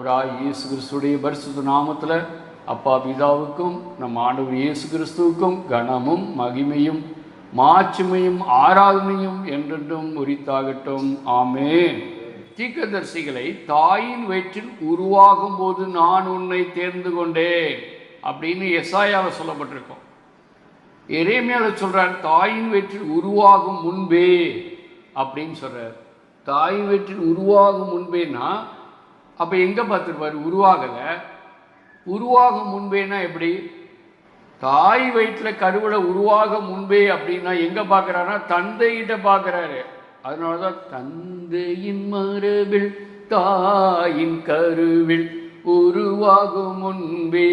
ஆண்டவராய் இயேசு கிறிஸ்துடைய பரிசுத்த நாமத்தில் அப்பா பிதாவுக்கும் நம் ஆண்டவர் இயேசு கிறிஸ்துவுக்கும் கனமும் மகிமையும் மாட்சிமையும் ஆராதனையும் என்றென்றும் உரித்தாகட்டும். ஆமென். தீர்க்கதரிசிகளை தாயின் வயிற்றில் உருவாகும் போது நான் உன்னை தேர்ந்து கொண்டேன் அப்படின்னு எசாயாவை சொல்லப்பட்டிருக்கோம். எரேமியாவில் சொல்றார் தாயின் வயிற்றில் உருவாகும் முன்பே அப்படின்னு சொல்றார். தாயின் வயிற்றில் உருவாகும் முன்பேனா அப்போ எங்கே பார்த்துருப்பார்? உருவாகலை. உருவாகும் முன்பேனா எப்படி? தாய் வயிற்றில் கருவில் உருவாக முன்பே அப்படின்னா எங்கே பார்க்குறாருன்னா தந்தைகிட்ட பார்க்குறாரு. அதனால தான் தந்தையின் மரபில் தாயின் கருவில் உருவாகும் முன்பே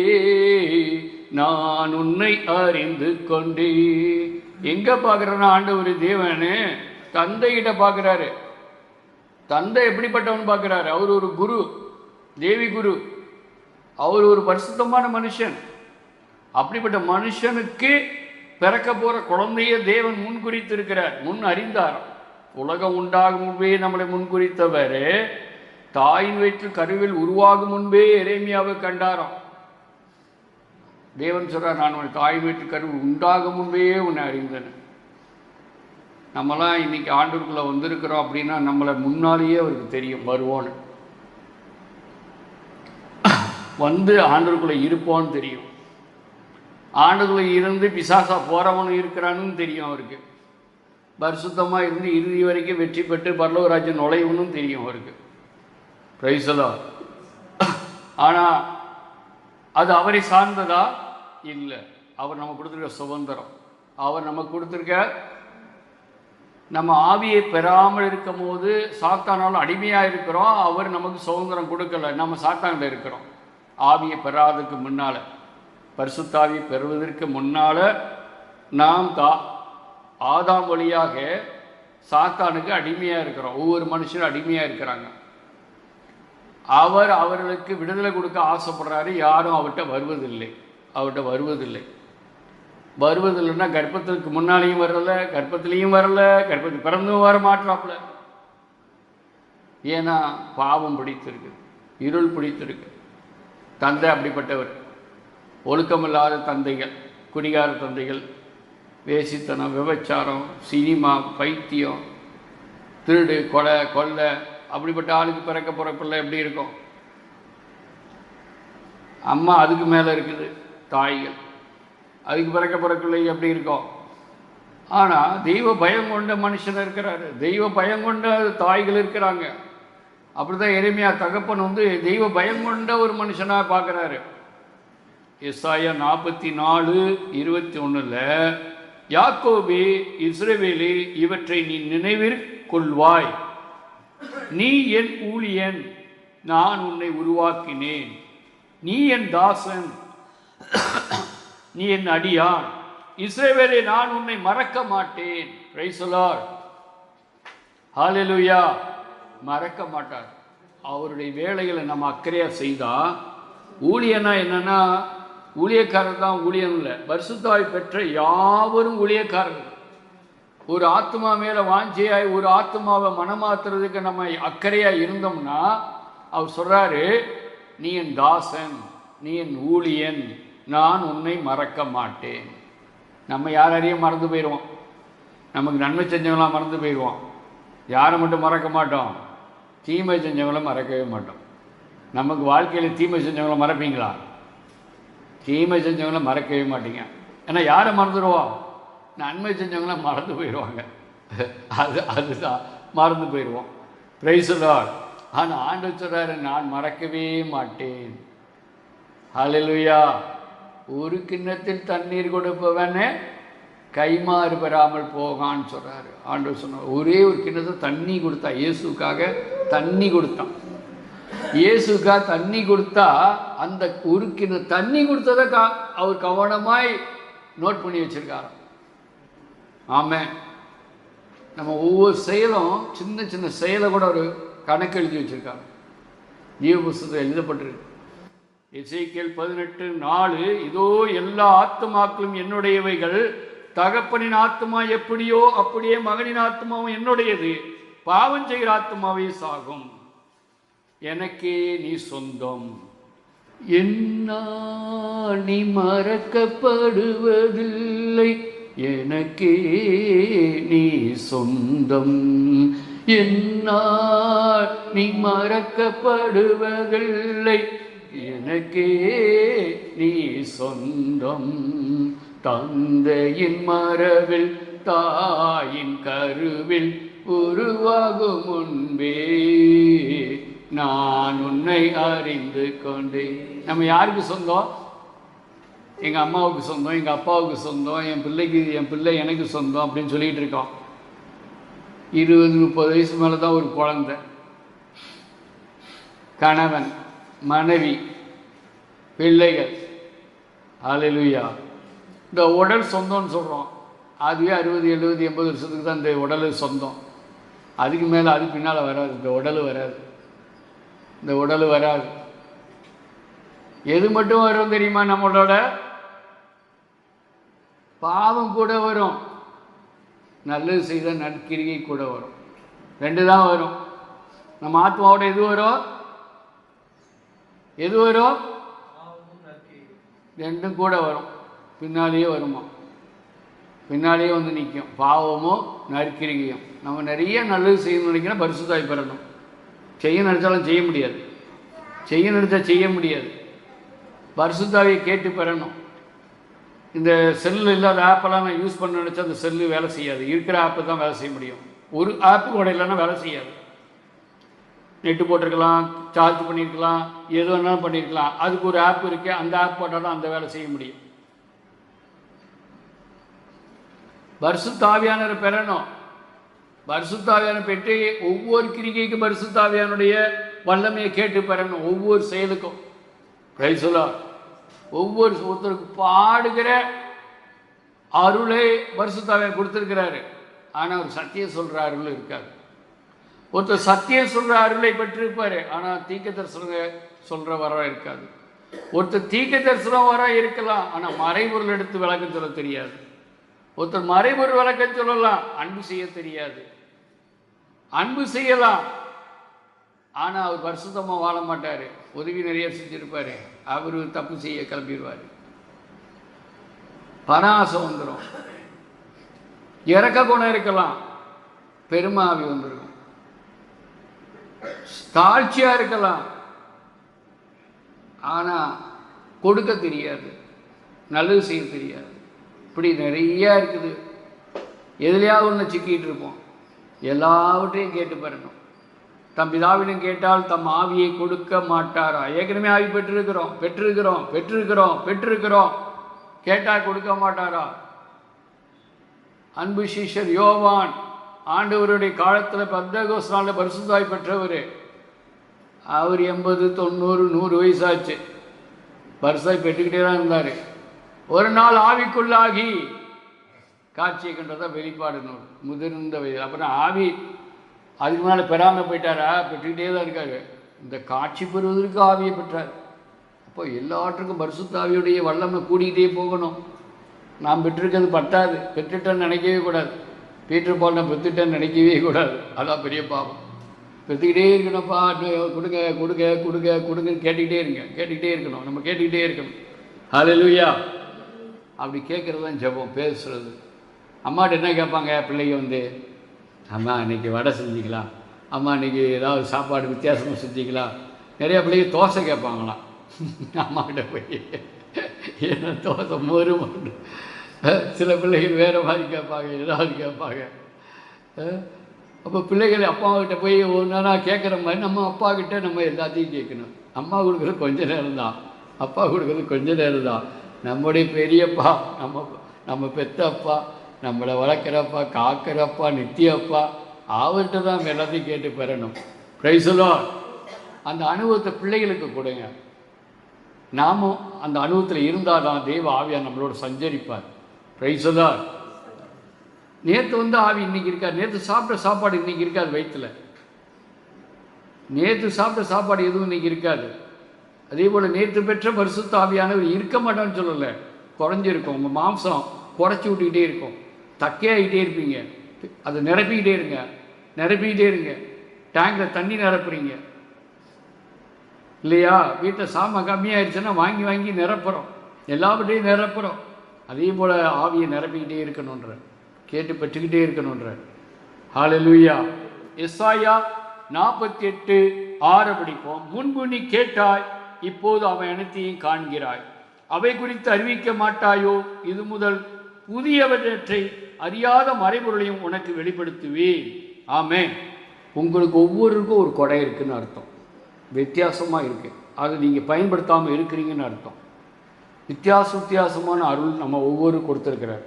நான் உன்னை அறிந்து கொண்டே. எங்கே பார்க்குறேன்னா ஆண்டவர் தேவனே தந்தைகிட்ட பார்க்குறாரு. தந்தை எப்படிப்பட்டவன் பார்க்குறாரு? அவர் ஒரு குரு, தேவி குரு. அவர் ஒரு பரிசுத்தமான மனுஷன். அப்படிப்பட்ட மனுஷனுக்கு பிறக்க போகிற குழந்தைய தேவன் முன்குறித்திருக்கிறார், முன் அறிந்தார். உலகம் உண்டாகும் முன்பே நம்மளை முன்குறித்தவர் தாயின் வயிற்றில் கருவில் உருவாகும் முன்பே எரேமியாவை கண்டாராம். தேவன் சொல்கிறார், நான் உன் தாயின் வயிற்றில் கருவில் உண்டாகும் முன்பே உன்னை அறிந்தேன். நம்மளாம் இன்றைக்கி ஆண்டவருக்குள்ளே வந்திருக்கிறோம் அப்படின்னா நம்மளை முன்னாலேயே அவருக்கு தெரியும் வருவோன்னு. வந்து ஆண்டவருக்குள்ளே இருப்போன்னு தெரியும். ஆண்டவருக்குள்ளே இருந்து பிசாசா போகிறவனும் இருக்கிறான்னு தெரியும் அவருக்கு. பரிசுத்தமாக இருந்து இறுதி வரைக்கும் வெற்றி பெற்று பரலோகராஜ்யம் நுழையவனும் தெரியும் அவருக்கு. Price the Lord. ஆனால் அது அவரை சார்ந்ததா? இல்லை. அவர் நமக்கு கொடுத்துருக்க சுதந்திரம். அவர் நமக்கு கொடுத்துருக்க நம்ம ஆவியை பெறாமல் இருக்கும் போது சாத்தானாலும் அடிமையாக இருக்கிறோம். அவர் நமக்கு சுதந்திரம் கொடுக்கல, நம்ம சாத்தானில் இருக்கிறோம். ஆவியை பெறாததுக்கு முன்னால், பரிசுத்தாவியை பெறுவதற்கு முன்னால் நாம் ஆதாம் வழியாக சாத்தானுக்கு அடிமையாக இருக்கிறோம். ஒவ்வொரு மனுஷனும் அடிமையாக இருக்கிறாங்க. அவர் அவர்களுக்கு விடுதலை கொடுக்க ஆசைப்படுறாரு. யாரும் அவர்கிட்ட வருவதில்லை. வருவதில்லைன்னா கர்ப்பத்திற்கு முன்னாலேயும் வரல, கர்ப்பத்திலையும் வரல, கர்ப்பத்துக்கு பிறந்தும் வர மாட்டாப்புல. ஏன்னா பாவம் பிடித்திருக்கு, இருள் பிடித்திருக்கு. தந்தை அப்படிப்பட்டவர். ஒழுக்கமில்லாத தந்தைகள், குடிகார தந்தைகள், வேசித்தனம், விபச்சாரம், சினிமா, பைத்தியம், திருடு, கொலை, கொள்ளை, அப்படிப்பட்ட ஆளுக்கு பிறக்க போகிற பிள்ளை எப்படி இருக்கும்? அம்மா அதுக்கு மேலே இருக்குது, தாய்கள் அதுக்கு பிறக்க போகிற பிள்ளை எப்படி இருக்கும்? ஆனால் தெய்வ பயம் கொண்ட மனுஷன் இருக்கிறாரு, தெய்வ பயம் கொண்ட தாய்கள் இருக்கிறாங்க. அப்படி தான் எரேமியா தகப்பன் வந்து தெய்வ பயம் கொண்ட ஒரு மனுஷனாக பார்க்குறாரு. எசாயா 44:21 யாக்கோபே, இஸ்ரவேலே, இவற்றை நீ நினைவிற்கொள்வாய். நீ என் ஊழியன், நான் உன்னை உருவாக்கினேன். நீ என் தாசன், நீ என் அடியான். இஸ்ரவேலே, நான் உன்னை மறக்க மாட்டேன். Praise the Lord. ஹல்லேலூயா. மறக்க மாட்டார். அவருடைய வேலைகளை நம்ம அக்கறையாக செய்தால், ஊழியனா என்னன்னா ஊழியக்காரர் தான் ஊழியன் இல்லை, பரிசுத்தாய் பெற்ற யாவரும் ஊழியக்காரர்கள். ஒரு ஆத்மா மேலே வாஞ்சியாய் ஒரு ஆத்மாவை மனமாத்துறதுக்கு நம்ம அக்கறையாக இருந்தோம்னா அவர் சொல்கிறாரு, நீ என் தாசன், நீ என் ஊழியன், நான் உன்னை மறக்க மாட்டேன். நம்ம யாரையும் மறந்து போயிடுவோம். நமக்கு நன்மை செஞ்சவங்களாம் மறந்து போயிடுவோம். யாரை மட்டும் மறக்க மாட்டோம்? தீமை செஞ்சவங்கள மறக்கவே மாட்டோம். நமக்கு வாழ்க்கையில் தீமை செஞ்சவங்கள மறப்பீங்களா? தீமை செஞ்சவங்கள மறக்கவே மாட்டீங்க. ஏன்னா யாரை மறந்துடுவோம்? நன்மை செஞ்சவங்கள மறந்து போயிடுவாங்க. அதுதான் மறந்து போயிடுவோம். Price the Lord. ஆனால் ஆண்டவர் சொல்கிறாரு, நான் மறக்கவே மாட்டேன். ஹல்லேலூயா. ஒரு கிண்ணத்தில் தண்ணீர் கொடுப்பவனே கைமாறு பெறாமல் போகான்னு சொல்கிறாரு. ஆண்டவர் சொன்னார், ஒரே ஒரு கிண்ணத்தை தண்ணி கொடுத்தா, இயேசுக்காக தண்ணி கொடுத்தான். இயேசுக்காக தண்ணி கொடுத்தா அந்த ஒரு கிண்ண தண்ணி கொடுத்ததை அவர் கவனமாய் நோட் பண்ணி வச்சிருக்காரு. ஆமாம். நம்ம ஒவ்வொரு செயலும், சின்ன சின்ன செயலை கூட ஒரு கணக்கு எழுதி வச்சிருக்காங்க. ஜீவ புஸ்தகத்தில் எழுதப்பட்டிருக்கு. எசேக்கியேல் 18:4 இதோ எல்லா ஆத்துமாக்களும் என்னுடையவைகள், தகப்பனின் ஆத்மா எப்படியோ அப்படியே மகனின் ஆத்மாவும் என்னுடையது, பாவம் செய்கிற ஆத்மாவே சாகும். எனக்கே நீ சொந்தம். என்னால் நீ மறக்கப்படுவதில்லை, எனக்கே நீ சொந்தம். என்னால் நீ மறக்கப்படுவதில்லை, எனக்கே நீ சொந்தம். தந்தையின் மரபில் தாயின் கருவில் உருவாகும் முன்பே நான் உன்னை அறிந்து கொண்டேன். நம்ம யாருக்கு சொந்தம்? எங்கள் அம்மாவுக்கு சொந்தம், எங்கள் அப்பாவுக்கு சொந்தம், என் பிள்ளை எனக்கு சொந்தம் அப்படின்னு சொல்லிகிட்டு இருக்கோம். 20-30 வயசு மேலே தான் ஒரு குழந்தை, கணவன், மனைவி, பிள்ளைகள். ஹல்லேலூயா. இந்த உடல் சொந்தம்னு சொல்கிறோம். அதுவே 60, 70, 80 வருஷத்துக்கு தான் இந்த உடல் சொந்தம். அதுக்கு மேலே அது பின்னால் வராது. இந்த உடல் வராது. எது மட்டும் வரும் தெரியுமா? நம்மளோட பாவம் கூட வரும், நல்லது செய்த நற்கிரியை கூட வரும். 2 தான் வரும். நம்ம ஆத்மாவோட எது வரும்? 2 கூட வரும். பின்னாலேயே வருமா? பின்னாலேயே வந்து நிற்கும். பாவமோ நற்கிரியும். நம்ம நிறைய நல்லது செய்யணும்னு நினைக்கிறோம். பரிசுத்தாய் பெறணும். செய்ய நினச்சாலும் செய்ய முடியாது. செய்ய முடியாது. பரிசுத்தாவியை கேட்டு பெறணும். இந்த செல்லு இல்லாத ஆப்பெல்லாம் நான் யூஸ் பண்ண நினச்சா அந்த செல்லு வேலை செய்யாது. இருக்கிற ஆப்பு தான் வேலை செய்ய முடியும். ஒரு ஆப்பு கூட இல்லைன்னா வேலை செய்யாது. நெட்டு போட்டிருக்கலாம், சார்ஜ் பண்ணியிருக்கலாம், எது வேணாலும் பண்ணியிருக்கலாம். அதுக்கு ஒரு ஆப் இருக்குது. அந்த ஆப் போட்டால் தான் அந்த வேலை செய்ய முடியும். பரிசுத்தாவியானவரை பெறணும். பரிசுத்தாவியான பெற்று ஒவ்வொரு கிரிகைக்கும் பரிசுத்தாவியானுடைய வல்லமையை கேட்டு பெறணும். ஒவ்வொரு செயலுக்கும் பிரைஸ் தி லார்ட். ஒருத்தருக்கு பாடுகிற அருளை பரிசுத்தாவியார் கொடுத்துருக்கிறாரு. ஆனால் ஒரு சத்தியம் சொல்கிற அருள் இருக்காது. ஒருத்தர் சத்தியம் சொல்கிற அருளை பெற்றிருப்பார். ஆனால் தீர்க்க தரிசனம் சொல்கிற வரம் இருக்காது. ஒருத்தர் தீர்க்க தரிசனம் வரம் இருக்கலாம். ஆனால் மறைபொருள் எடுத்து விளக்கம் சொல்ல தெரியாது. ஒருத்தர் மறைபொருள் விளக்கம் சொல்லலாம், அன்பு செய்ய தெரியாது. அன்பு செய்யலாம், ஆனால் அவர் பரிசுத்தமாக வாழ மாட்டார். உதவி நிறைய செஞ்சுருப்பார். அவர் தப்பு செய்ய கிளம்பிடுவார். பராசம் வந்துடும். இறக்க குணம் இருக்கலாம், பெருமாவி வந்துடும். தாழ்ச்சியாக இருக்கலாம், ஆனால் கொடுக்க தெரியாது, நல்லது செய்ய தெரியாது. இப்படி நிறையா இருக்குது. எதுலையாவது ஒன்று சிக்கிட்டு இருப்போம். எல்லாவற்றையும் கேட்டு பெறணும். தம் பிதாவிடம் கேட்டால் தம் ஆவியை கொடுக்க மாட்டாரா? ஏற்கனவே ஆவி பெற்றிருக்கிறோம். கேட்டால் கொடுக்க மாட்டாரா? அன்பு சீஷர் யோவான் ஆண்டவருடைய காலத்தில் பெந்தேகோஸ்து நாளில் பரிசுத்தாய் பெற்றவர். அவர் 80, 90, 100 வயசாச்சு. பரிசுத்தாய் பெற்றுக்கிட்டே தான் இருந்தார். ஒரு நாள் ஆவிக்குள்ளாகி காட்சியை கண்டதான் வெளிப்பாடு நூல், முதிர்ந்த வயது. அப்புறம் ஆவி அதுக்கு முன்னால் பெறாமல் போயிட்டாரா? பெற்றுக்கிட்டே தான் இருக்காரு. இந்த காட்சி பெறுவதற்கு ஆவியை பெற்றார். அப்போ எல்லாற்றுக்கும் பரிசுத்த ஆவியுடைய வல்லமை கூடிக்கிட்டே போகணும். நாம் பெற்றிருக்கிறது பத்தாது. பெற்றுட்டேன்னு நினைக்கவே கூடாது. பீட்டர் பால் நான் பெற்றுட்டேன்னு நினைக்கவே கூடாது. அதான் பெரிய பாவம். பெற்றுக்கிட்டே இருக்கணும்ப்பா, கொடுங்க கொடுங்க கொடுங்க கொடுங்கன்னு கேட்டுக்கிட்டே இருக்கணும். நம்ம கேட்டுக்கிட்டே இருக்கணும். ஹல்லேலூயா. அப்படி கேட்குறது தான் ஜெபம், பேசுகிறது. அம்மாட்ட என்ன கேட்பாங்க பிள்ளைங்க வந்து? அம்மா இன்றைக்கி வடை செஞ்சிக்கலாம், அம்மா இன்றைக்கி ஏதாவது சாப்பாடு வித்தியாசமாக செஞ்சிக்கலாம். நிறையா பிள்ளைங்க தோசை கேட்பாங்களாம் அம்மாக்கிட்ட போய். ஏன்னா தோசை மோறு மட்டும். சில பிள்ளைகள் வேறு மாதிரி கேட்பாங்க, ஏதாவது கேட்பாங்க. அப்போ பிள்ளைகள் அப்பாக்கிட்ட போய் ஒரு நேரம் கேட்குற மாதிரி நம்ம அப்பாக்கிட்ட நம்ம எல்லாத்தையும் கேட்கணும். அம்மா கொடுக்குறது கொஞ்ச நேரம் தான், அப்பா கொடுக்குறது கொஞ்ச நேரம் தான். நம்முடைய பெரியப்பா, நம்ம பெத்த அப்பா, நம்மளை வளர்க்குறப்பா, காக்கிறப்பா, நித்தியப்பா, அவர்கிட்ட தான் நம்ம எல்லாத்தையும் கேட்டு பெறணும். Price the Lord. அந்த அனுபவத்தை பிள்ளைகளுக்கு கொடுங்க. நாமும் அந்த அனுபவத்தில் இருந்தால் தான் தெய்வ ஆவியார் நம்மளோட சஞ்சரிப்பார். Price the Lord. நேற்று வந்து ஆவி இன்றைக்கி இருக்காது. நேற்று சாப்பிட்ட சாப்பாடு இன்றைக்கி இருக்காது வயிற்றில். நேற்று சாப்பிட்ட சாப்பாடு எதுவும் இன்றைக்கி இருக்காது. அதே போல் நேற்று பெற்ற பரிசுத்த ஆவியானவர் இருக்க மாட்டான்னு சொல்லலை, குறைஞ்சிருக்கும். உங்கள் மாம்சம் குறைச்சி விட்டுக்கிட்டே இருக்கும். தக்கையாகிட்டே இருப்பீங்க. அதை நிரப்பிக்கிட்டே இருங்க. டேங்கில் தண்ணி நிரப்புறீங்க. இல்லையா? வீட்டில் சாமான் கம்மியாயிடுச்சுன்னா வாங்கி வாங்கி நிரப்புகிறோம், எல்லாவற்றையும் நிரப்புகிறோம். அதே போல் ஆவியை நிரப்பிக்கிட்டே இருக்கணுன்ற, கேட்டு பெற்றுக்கிட்டே இருக்கணுன்ற. ஹல்லேலூயா. எசாயா 48:6 படிப்போம். முன்பு நீ கேட்டாய், இப்போது அவை அனைத்தையும் காண்கிறாய். அவை குறித்து அறிவிக்க மாட்டாயோ? இது முதல் புதியவற்றை அறியாத மறைபொருளையும் உனக்கு வெளிப்படுத்துவேன். ஆமென். உங்களுக்கு ஒவ்வொருக்கும் ஒரு கொடை இருக்குன்னு அர்த்தம். வித்தியாசமாக இருக்குது, அதை நீங்கள் பயன்படுத்தாமல் இருக்கிறீங்கன்னு அர்த்தம். வித்தியாசமான அருள் நம்ம ஒவ்வொரு கொடுத்துருக்கிறார்.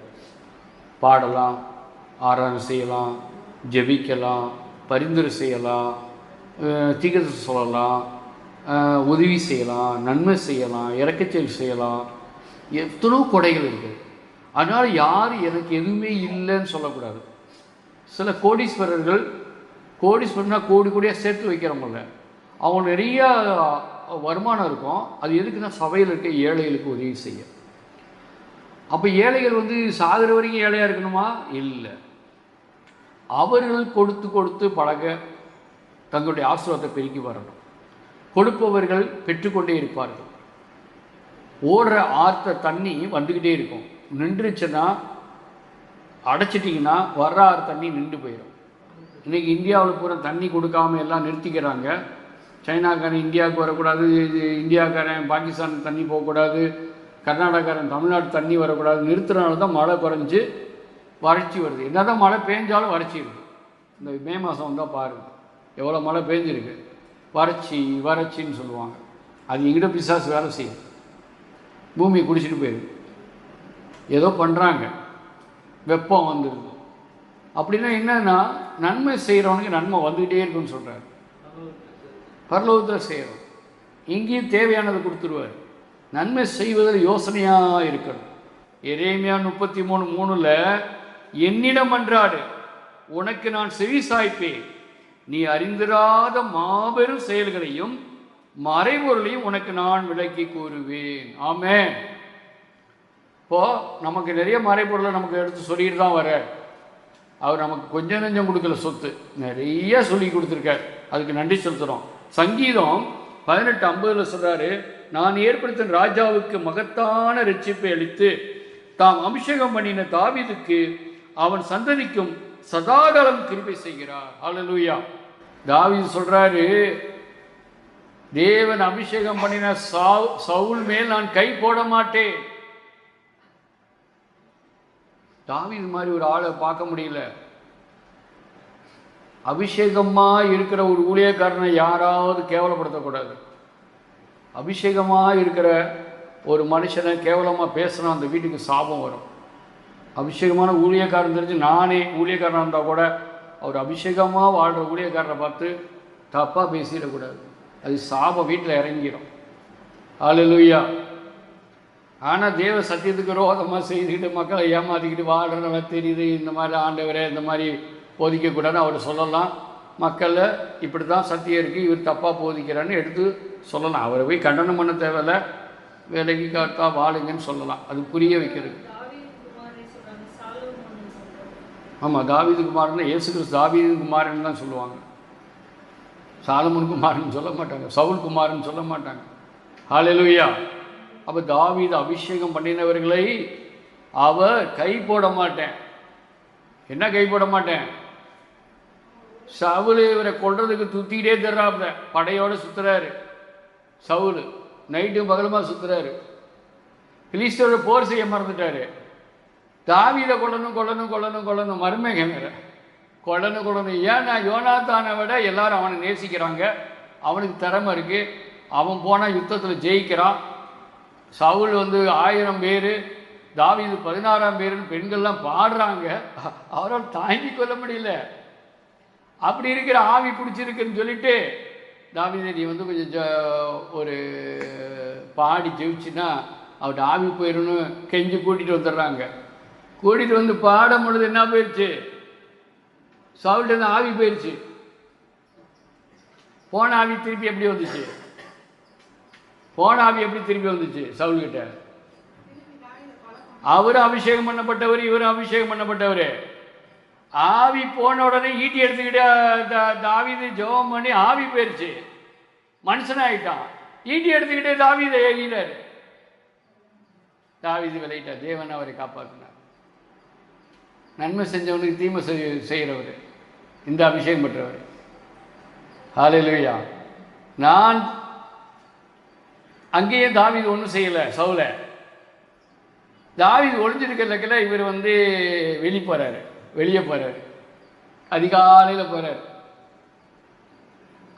பாடலாம், ஆராதனை செய்யலாம், ஜெபிக்கலாம், பரிந்துரை செய்யலாம், தீர்க்கதரிசனம் சொல்லலாம், உதவி செய்யலாம், நன்மை செய்யலாம், இறக்கச்செயல் செய்யலாம். எத்தனோ கொடைகள் இருக்குது. அதனால் யார் எனக்கு எதுவுமே இல்லைன்னு சொல்லக்கூடாது. சில கோடீஸ்வரர்னா கோடி கோடியாக சேர்த்து வைக்கிறவங்கள, அவங்க நிறைய வருமானம் இருக்கும். அது எதுக்குன்னா சபையில் இருக்க ஏழைகளுக்கு உதவி செய்ய. அப்போ ஏழைகள் சாகிற வரைக்கும் ஏழையாக இருக்கணுமா? இல்லை. அவர்கள் கொடுத்து பழக தங்களுடைய ஆசீர்வாதத்தை பெருக்கி வரணும். கொடுப்பவர்கள் பெற்றுக்கொண்டே இருப்பார்கள். ஓடுற ஆற்ற தண்ணி வந்துக்கிட்டே இருக்கும். நின்றுச்சுன்னா, அடைச்சிட்டிங்கன்னா வர்ற ஆறு தண்ணி நின்று போயிடும். இன்றைக்கி இந்தியாவில் பூரா தண்ணி கொடுக்காம எல்லாம் நிறுத்திக்கிறாங்க. சைனாக்காரன் இந்தியாவுக்கு வரக்கூடாது, இந்தியாக்காரன் பாகிஸ்தான் தண்ணி போகக்கூடாது, கர்நாடகாரன் தமிழ்நாடு தண்ணி வரக்கூடாது. நிறுத்துறதுனால தான் மழை குறைஞ்சி வறட்சி வருது. என்ன தான் மழை பெஞ்சாலும் வறட்சி இருக்குது. இந்த மே மாதம் வந்தால் பாருங்கள் எவ்வளோ மழை பெஞ்சிருக்கு. வறட்சின்னு சொல்லுவாங்க. அது எங்கிட்ட பிசாசு வேலை செய்யும். பூமியை குடிச்சிட்டு போயிடுது. ஏதோ பண்ணுறாங்க, வெப்பம் வந்துடுது. அப்படின்னா என்னன்னா, நன்மை செய்கிறவனுக்கு நன்மை வந்துக்கிட்டே இருக்குன்னு சொல்கிறார். பரலோகத்தில் செய்கிறோம், இங்கேயும் தேவையானதை கொடுத்துருவார். நன்மை செய்வதில் யோசனையாக இருக்கணும். எரேமியா 33:3 என்னிடம் அன்றாடு, உனக்கு நான் செவி சாய்ப்பேன், நீ அறிந்திராத மாபெரும் செயல்களையும் மறைபொருளையும் உனக்கு நான் விளக்கி கூறுவேன். ஆமென். இப்போ நமக்கு நிறைய மறைபொருளை நமக்கு எடுத்து சொல்லிட்டு தான் வர. அவர் நமக்கு கொஞ்சம் நெஞ்சம் கொடுக்கல, சொத்து நிறைய சொல்லி கொடுத்துருக்கார். அதுக்கு நன்றி செலுத்துகிறோம். சங்கீதம் 18:50 சொல்கிறாரு, நான் ஏற்படுத்தின ராஜாவுக்கு மகத்தான ரட்சிப்பை அளித்து தாம் அபிஷேகம் பண்ணின தாவீதுக்கு அவன் சந்ததிக்கும் சதாகாலம் கிருபை செய்கிறார். ஹல்லேலூயா. தாவீது சொல்றாரு, தேவன் அபிஷேகம் பண்ணின சவுல் மேல் நான் கை போட மாட்டேன். தாவீது மாதிரி ஒரு ஆளை பார்க்க முடியல. அபிஷேகமா இருக்கிற ஒரு ஊழியக்காரனை யாராவது கேவலப்படுத்தக்கூடாது. அபிஷேகமா இருக்கிற ஒரு மனுஷனை கேவலமாக பேசினா அந்த வீட்டுக்கு சாபம் வரும். அபிஷேகமான ஊழியக்காரன் தெரிஞ்சு நானே ஊழியக்காரனாக இருந்தால் கூட அவர் அபிஷேகமாக வாழ்கிற ஊழியக்காரரை பார்த்து தப்பாக பேசிடக்கூடாது. அது சாபம் வீட்டில் இறங்கிடும். ஹல்லேலூயா. ஆனால் தேவ சத்தியத்துக்கு ரோதமாக செய்துக்கிட்டு மக்களை ஏமாற்றிக்கிட்டு வாழ்கிறவன் தெரியுது, இந்த மாதிரி ஆண்டவரே இந்த மாதிரி போதிக்கக்கூடாதுன்னு அவர் சொல்லலாம். மக்களில் இப்படி தான் சத்தியம் இருக்குது, இவர் தப்பாக போதிக்கிறான்னு எடுத்து சொல்லலாம். அவரை போய் கண்டனம் பண்ண தேவையில்லை, வேலைக்கு காத்தா வாழுங்கன்னு சொல்லலாம். அது புரிய வைக்கிறது. ஆமாம், தாவீது குமாரன், இயேசு கிறிஸ்து தாவீது குமாரன் தான் சொல்லுவாங்க. சாலமோன் குமாரன் சொல்ல மாட்டாங்க, சவுல் குமாரன் சொல்ல மாட்டாங்க. ஹல்லேலூயா. அப்போ தாவீது அபிஷேகம் பண்ணினவர்களை அவர் கை போட மாட்டேன். என்ன கை போட மாட்டேன்? சவுல் இவரை கொள்றதுக்கு துத்திக்கிட்டே தர்றாப்புல, படையோடு சுற்றுறாரு. சவுல் நைட்டும் பகலுமா சுற்றுறாரு. பிலிஸ்தரோட போர் செய்ய மறந்துட்டாரு. தாவீதை கொல்லணும் மருமகன் வேற கொல்லணும். ஏன்னா யோனாத்தானை விட எல்லாரும் அவனை நேசிக்கிறாங்க, அவனுக்கு திறமை இருக்கு, அவன் போனால் யுத்தத்தில் ஜெயிக்கிறான். சவுல் 1000 பேர், தாவீது 16 பேருன்னு பெண்கள்லாம் பாடுறாங்க. அவரால் தாங்கி கொள்ள முடியல. அப்படி இருக்கிற ஆவி பிடிச்சிருக்குன்னு சொல்லிட்டு தாவீதை நீ கொஞ்சம் ஒரு பாடி ஜெயிச்சுன்னா அவர்கிட்ட ஆவி போயிடணும் கெஞ்சி கூட்டிகிட்டு வந்துடுறாங்க. கூட்டிகிட்டு பாடும் பொழுது என்ன போயிடுச்சு? சவுல்கிட்ட ஆவி போயிடுச்சு. போன ஆவி திருப்பி எப்படி வந்துச்சு? சவுல்கிட்ட அவரு அபிஷேகம் பண்ணப்பட்டவர், இவரும் அபிஷேகம் பண்ணப்பட்டவர். ஆவி போன உடனே ஈட்டி எடுத்துக்கிட்டு தாவீது ஜெபம் பண்ணி ஆவி போயிடுச்சு, மனுஷனாயிட்டான். ஈட்டி எடுத்துக்கிட்டே தாவீதை ஏறினார். தாவீது விளையிட்டார். தேவன் அவரை காப்பாற்றினார். நன்மை செஞ்சவனுக்கு தீமை செய்கிறவர் இந்த அபிஷேகம் பெற்றவர். ஹல்லேலூயா. நான் அங்கேயே தாவீது ஒன்றும் செய்யலை. சவுல தாவீது ஒளிஞ்சிருக்கிறதுல இவர் வெளியே போகிறாரு. அதிகாலையில் போகிறார்.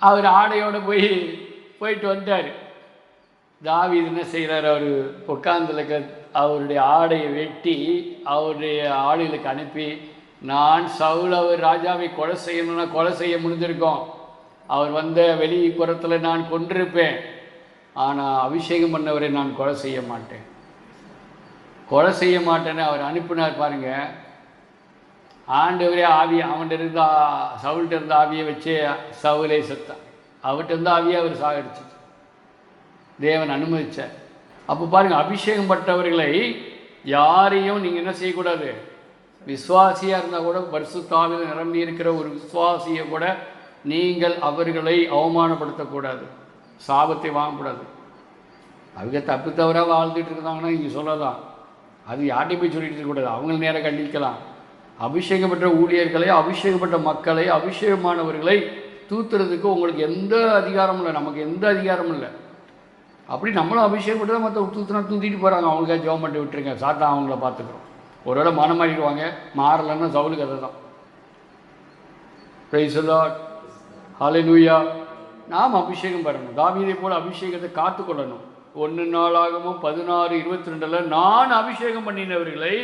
அவர் ஆடையோடு போயிட்டு வந்தார். தாவீது என்ன செய்கிறார்? அவர் உட்கார்ந்துல அவருடைய ஆடையை வெட்டி அவருடைய ஆளுகளுக்கு அனுப்பி, நான் சவுல் அவர் ராஜாவை கொலை செய்யணும்னா கொலை செய்ய முடிஞ்சிருக்கோம். அவர் வந்த வெளிப்புறத்தில் நான் கொண்டிருப்பேன். ஆனால் அபிஷேகம் பண்ணவரை நான் கொலை செய்ய மாட்டேன்னு அவர் அனுப்பினார். பாருங்க, ஆண்டவரே அவன்கிட்ட இருந்த சவுல்கிட்ட இருந்த ஆவியை வச்சு சவுலை செத்தான். அவர்கிட்ட இருந்த ஆவியை அவர் சாகடிச்சு தேவன் அனுமதிச்சார். அப்போ பாருங்கள், அபிஷேகம் பட்டவர்களை யாரையும் நீங்கள் என்ன செய்யக்கூடாது? விசுவாசியாக இருந்தால் கூட, பரிசுத்த ஆவியில் நிரம்பி இருக்கிற ஒரு விசுவாசியை கூட நீங்கள் அவர்களை அவமானப்படுத்தக்கூடாது, சாபத்தை வாங்கக்கூடாது. அவங்க தப்பு தவறாக வாழ்ந்துட்டு இருந்தாங்கன்னா நீங்கள் சொல்லலாம். அது யார்ட்டையும் போய் சொல்லிட்டு இருக்கக்கூடாது. அவங்கள நேரம் கண்டிக்கலாம். அபிஷேகப்பட்ட ஊழியர்களை, அபிஷேகப்பட்ட மக்களை, அபிஷேகமானவர்களை தூத்துறதுக்கு உங்களுக்கு எந்த அதிகாரமும் இல்லை. நமக்கு எந்த அதிகாரமும் இல்லை. அப்படி நம்மளும் அபிஷேகப்பட்டு தான் மற்ற தூத்திட்டு போகிறாங்க. அவங்களுக்காக ஜெபம் பண்ணி விட்டுருங்க, சாத்தா அவங்கள பார்த்துக்கிறோம். ஒருவேளை மனம் மாறிடுவாங்க. மாறலன்னா சவுலுக்கு அதை தான். Praise the Lord. ஹல்லேலூயா. நாம் அபிஷேகம் பெறணும். தாவீதை போல் அபிஷேகத்தை காத்துக்கொள்ளணும். 1 நாளாகமோ 16:22 நான் அபிஷேகம் பண்ணினவர்களை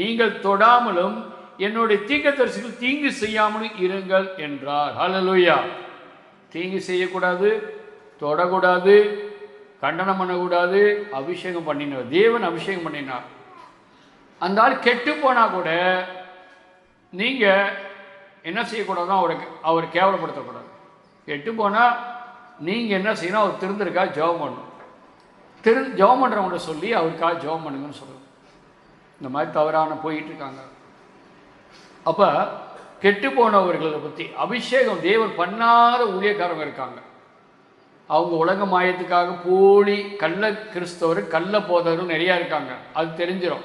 நீங்கள் தொடாமலும் என்னுடைய தீர்க்கதரிசிகள் தீங்கு செய்யாமலும் இருங்கள் என்றார். ஹல்லேலூயா. தீங்கு செய்யக்கூடாது, தொடக்கூடாது, கண்டனம் பண்ணக்கூடாது. அபிஷேகம் பண்ணினவர் தேவன் அபிஷேகம் பண்ணினார். அந்த ஆள் கெட்டு போனால் கூட நீங்கள் என்ன செய்யக்கூடாதுன்னா அவர் கேவலப்படுத்தக்கூடாது. கெட்டு போனால் நீங்கள் என்ன செய்யணும்? அவர் திருந்திருக்கா ஜெபம் பண்ணணும். ஜெபம் பண்ணுறவங்கள்ட்ட சொல்லி அவருக்காக ஜெபம் பண்ணுங்கன்னு சொல்லணும். இந்த மாதிரி தவறான போயிட்டுருக்காங்க. அப்போ கெட்டு போனவர்களை பற்றி அபிஷேகம் தேவன் பண்ணாத ஊழியக்காரங்க இருக்காங்க. அவங்க உலக மாயத்துக்காக போலி கள்ள கிறிஸ்தவர், கள்ள போதகர்கள் நிறையா இருக்காங்க. அது தெரிஞ்சிடும்.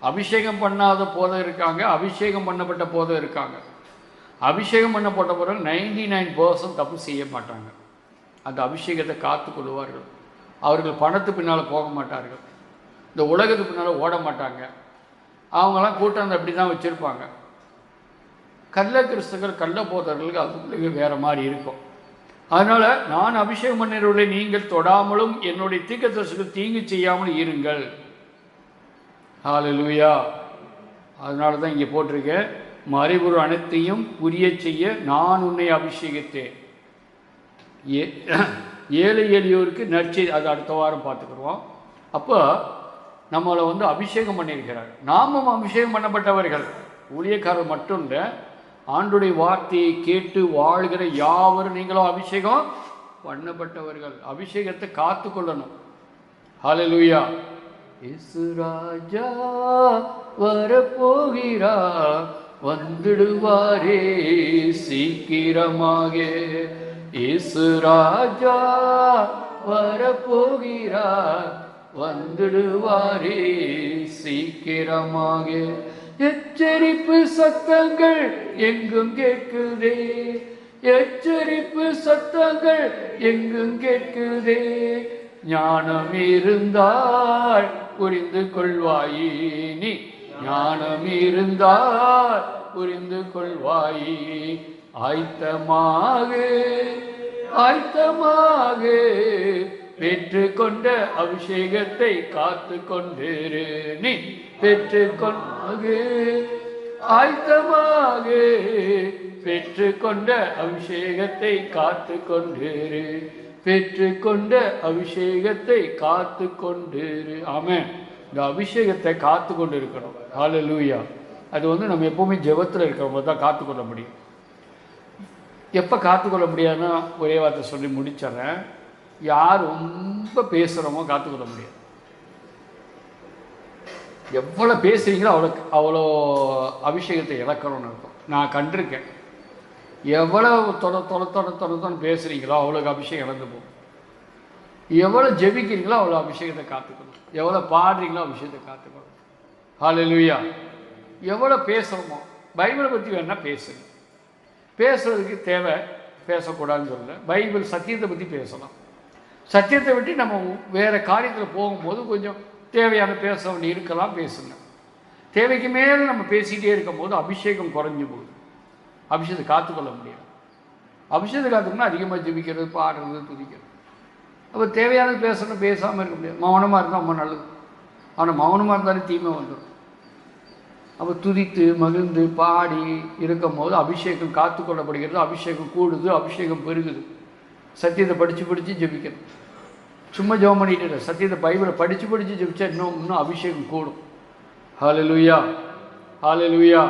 அபிஷேகம் பண்ணாத போதகர் இருக்காங்க, அபிஷேகம் பண்ணப்பட்ட போதகர் இருக்காங்க. அபிஷேகம் பண்ணப்பட்ட போதகர் 99% தப்பு செய்ய மாட்டாங்க. அந்த அபிஷேகத்தை காத்து கொள்வார்கள். அவர்கள் பணத்து பின்னால் போக மாட்டார்கள். இந்த உலகத்துக்கு பின்னால் ஓட மாட்டாங்க. அவங்களாம் கூட்டம் அப்படி தான் வச்சுருப்பாங்க. கள்ள கிறிஸ்தவர்கள், கள்ள போதகர்களுக்கு அது வேறு மாதிரி இருக்கும். அதனால் நான் அபிஷேகம் பண்ணினவர்களை நீங்கள் தொடாமலும் என்னுடைய தீர்க்கதரிசிகள் தீங்கு செய்யாமல் இருங்கள். ஹல்லேலூயா. அதனால தான் இங்கே போட்டிருக்கேன், மறைபொருள் அனைத்தையும் புரிய செய்ய நான் உன்னை அபிஷேகித்தேன். ஏழை எளியோருக்கு நற்செய்தி. அது அடுத்த வாரம் பார்த்துக்குருவோம். அப்போ நம்மளை அபிஷேகம் பண்ணியிருக்கிறார். நாமும் அபிஷேகம் பண்ணப்பட்டவர்கள். ஊழியக்காரர் மட்டும் இல்லை, ஆண்டுடைய வார்த்தையை கேட்டு வாழ்கிற யாவரும் நீங்களும் அபிஷேகம் பண்ணப்பட்டவர்கள். அபிஷேகத்தை காத்து கொள்ளணும். ஹல்லேலூயா. இயேசு ராஜா வரப்போகிறார், வந்துடுவாரே சீக்கிரமாக. இயேசு ராஜா வரப்போகிறார், வந்துடுவாரே சீக்கிரமாக. எச்சரிப்பு சத்தங்கள் எங்கும் கேட்குதே, எச்சரிப்பு சத்தங்கள் எங்கும் கேட்குதே. ஞானம் இருந்தால் புரிந்து கொள்வாயே, நீ ஞானம் இருந்தால் புரிந்து கொள்வாயே. ஆயத்தமாக ஆயத்தமாக பெற்றுக்கொண்ட அபிஷேகத்தை காத்து கொண்டிரு. நீ பெற்றுக்கொண்டு ஆயத்தமாக பெற்றுக்கொண்ட அபிஷேகத்தை காத்து கொண்டிரு. பெற்றுக்கொண்ட அபிஷேகத்தை காத்து கொண்டிரு. ஆமென். இந்த அபிஷேகத்தை காத்து கொண்டு இருக்கணும். ஹல்லேலூயா. அது நம்ம எப்போவுமே ஜெபத்தில் இருக்கிறவங்க தான் காத்துக்கொள்ள முடியும். எப்போ காத்துக்கொள்ள முடியாதுன்னா ஒரே வார்த்தை சொல்லி முடிச்சிட்றேன். யார் ரொம்ப பேசுகிறோமோ காத்துக்கொள்ள முடியாது. எவ்வளோ பேசுகிறீங்களோ அவ்வளோ அபிஷேகத்தை இழக்கணும்னு இருக்கும். நான் கண்டிருக்கேன். எவ்வளோ தொட பேசுகிறீங்களோ அவ்வளோக்கு அபிஷேகம் இழந்து போகும். எவ்வளோ ஜெபிக்கிறீங்களோ அவ்வளோ அபிஷேகத்தை காத்துக்கணும், எவ்வளோ பாடுறீங்களோ அபிஷேகத்தை காத்துக்கணும். ஹல்லேலூயா. எவ்வளோ பேசுகிறோமோ, பைபிளை பற்றி வேணால் பேசுங்க. பேசுறதுக்கு தேவை, பேசக்கூடாதுன்னு சொல்லலை. பைபிள் சத்தியத்தை பற்றி பேசலாம். சத்தியத்தை விட்டு நம்ம வேறு காரியத்தில் போகும்போது கொஞ்சம் தேவையான பேச வேண்டி இருக்கலாம், பேசுங்க. தேவைக்கு மேலே நம்ம பேசிகிட்டே இருக்கும் போது அபிஷேகம் குறைஞ்சி போகுது, அபிஷேகத்தை காத்துக்கொள்ள முடியாது. அபிஷேகத்தை காத்துக்கணும்னா அதிகமாக ஜெபிக்கிறது, பாடுறது, துதிக்கிறது. அப்போ தேவையானது பேசணும், பேசாமல் இருக்க முடியாது. மௌனமாக இருந்தால் ரொம்ப நல்லது. ஆனால் மௌனமாக இருந்தாலும் தீமை வந்துடும். அப்போ துதித்து மகிழ்ந்து பாடி இருக்கும் போது அபிஷேகம் காத்துக்கொள்ளப்படுகிறது, அபிஷேகம் கூடுது, அபிஷேகம் பெருகுது. சத்தியத்தை படித்து ஜெபிக்கணும். சும்மா ஜெபம் பண்ணிட்டு இல்லை, சத்தியத்தை பைபிளை படித்து ஜெபிச்சா இன்னும் அபிஷேகம் கூடும். ஹல்லேலூயா, ஹல்லேலூயா,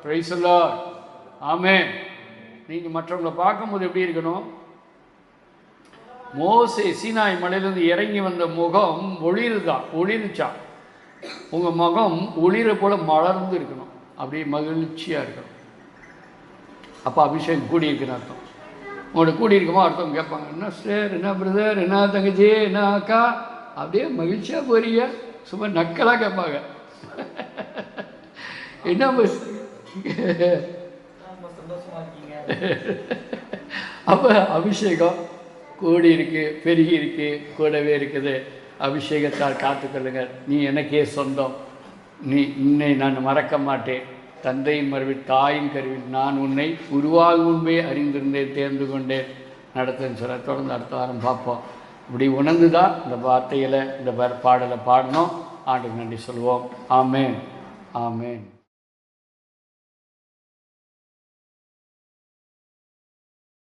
பிரைஸ் தி லார்ட், ஆமென். நீங்கள் மற்றவங்களை பார்க்கும்போது எப்படி இருக்கணும்? மோசே சீனாய் மலையிலிருந்து இறங்கி வந்த முகம் ஒளிருச்சா? உங்கள் முகம் ஒளிர போல மலர்ந்து இருக்கணும், அப்படியே மகிழ்ச்சியாக இருக்கணும். அப்போ அபிஷேகம் கூடியிருக்குன்னு அர்த்தம். உங்களோட கூடியிருக்குமோ அர்த்தம் கேட்பாங்க, என்ன சார், என்ன பிரதர், என்ன தங்கச்சி, என்ன அக்கா, அப்படியே மகிழ்ச்சியாக போறீங்க, சும்மா நக்கலாக கேட்பாங்க. என்ன அப்போ அபிஷேகம் கூடி இருக்கு, பெருகி இருக்கு, கூடவே இருக்குது. அபிஷேகத்தால் காத்துக்கொள்ளுங்க. நீ எனக்கே சொந்தம், நீ உன்னை நான் மறக்க மாட்டேன். தந்தையின் மறைவில் தாயின் கருவில் நான் உன்னை உருவாகும் முன்பே அறிந்திருந்தேன், தேர்ந்து கொண்டேன், நடத்துன்னு சொல்ல. தொடர்ந்து அடுத்த வாரம் பார்ப்போம். இப்படி உணர்ந்து தான் இந்த வார்த்தைகளை, இந்த பாடலை பாடணும். ஆண்டுக்கு நன்றி சொல்லுவோம். ஆமேன், ஆமேன்.